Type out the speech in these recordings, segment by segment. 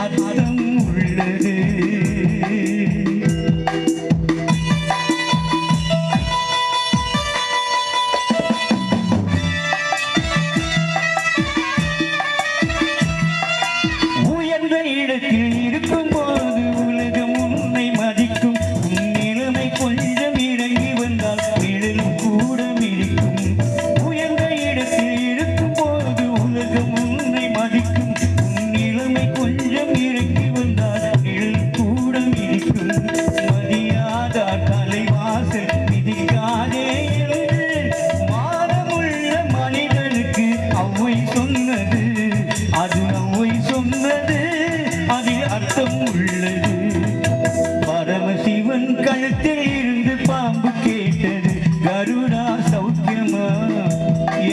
அர்த்தம் உள்ளது. உயர்ந்த இடத்தில் இருக்கும் போது உலகம் உன்னை மதிக்கும். உன் நிலைமை கொஞ்சம் இறங்கி வந்தால் நிழலும் கூட மிதிக்கும். உயர்ந்த இடத்தில் இருக்கும் போது உலகம் உன்னை மதிக்கும். உன் நிலைமை கொஞ்சம் இறங்கி வந்தால் நிழல் கூட மிதிக்கும். மதியாத தலைவாசல் மிதிக்காதே என்று மானமுள்ள மனிதனுக்கு அவ்வை சொன்னது. அது அவ்வை சொன்னது, அதில் அர்த்தம் உள்ளது. பரமசிவன் கழுத்தில் இருந்து பாம்பு கேட்டது, கருடா சௌக்கியமா?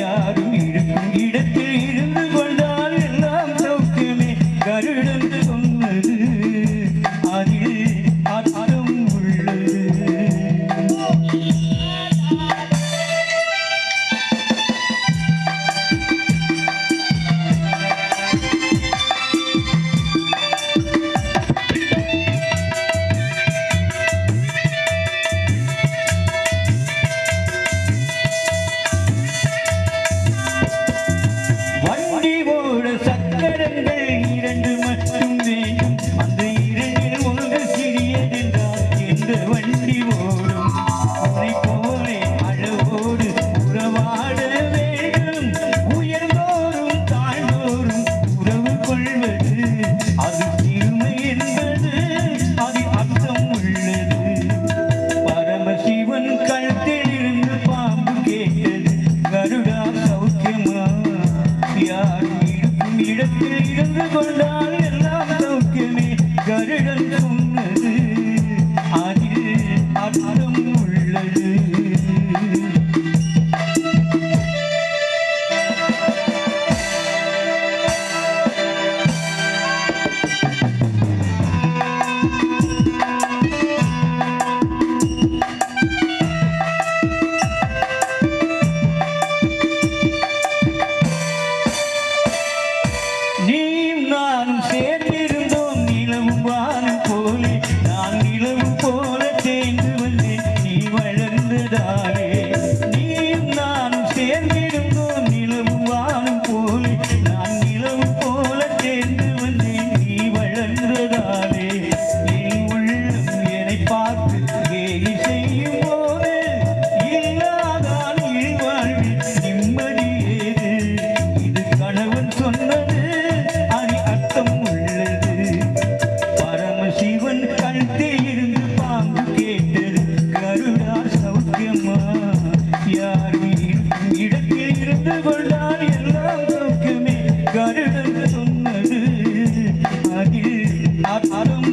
யாரும் இருக்கும் இடத்தில் இருந்து கொண்டால் எல்லாம் சௌக்கியமே. கருடன் சொன்னது, அதில் அர்த்தம் உள்ளது. வண்டி ஓட சக்கரங்கள் இரண்டு மட்டும் வேண்டும். அந்த இரண்டில் ஒன்று சிறியதென்றால் எந்த வண்டி ஓடும்? உன்னை போலே அழவோடு உறவாட வேண்டும். உயர்ந்தோறும் தாழ்ந்தோறும் உறவு கொள்வது, அது சிறுமை என்பது, அதில் அர்த்தம் உள்ளது. பரமசிவன் கழுத்தில் இருந்து பாம்பு கேட்டது, கருடா சௌக்கியமா? யாரும் இருக்கும் இடத்தில் இருந்து கொண்டால் எல்லாம் சௌக்கியமே. கருடன் சொன்னது, அதில் அர்த்தம் உள்ளது. நீயும் நானும் சேர்ந்திருந்தோம் நிலவும் வானம் போலே. நான் நிலவு போல தேர்ந்து வந்தேன் நீ வளர்ந்ததாலே. நீயும் நானும் சேர்ந்திருந்தோம் நிலவும் வானம் போலே. நான் நிலவு போல தேர்ந்து வந்தேன் நீ வளர்ந்ததாலே. என் உள்ளம் என்னை பார்த்து கேலி செய்யும் போது இல்லாதான் வாழ்வில் நிம்மதி ஏது? இது கணவன் சொன்னது, அது அர்த்தம் உள்ளது. பரமசிவன் கழுத்தில் இருந்து பாம்பு கேட்டது, கருடா சௌக்கியமா? யாரும் இருக்கும் இடத்தில் இருந்து கொண்டால் எல்லாம் சௌக்கியமே. கருடன் சொன்னது, அதில் அர்த்தம்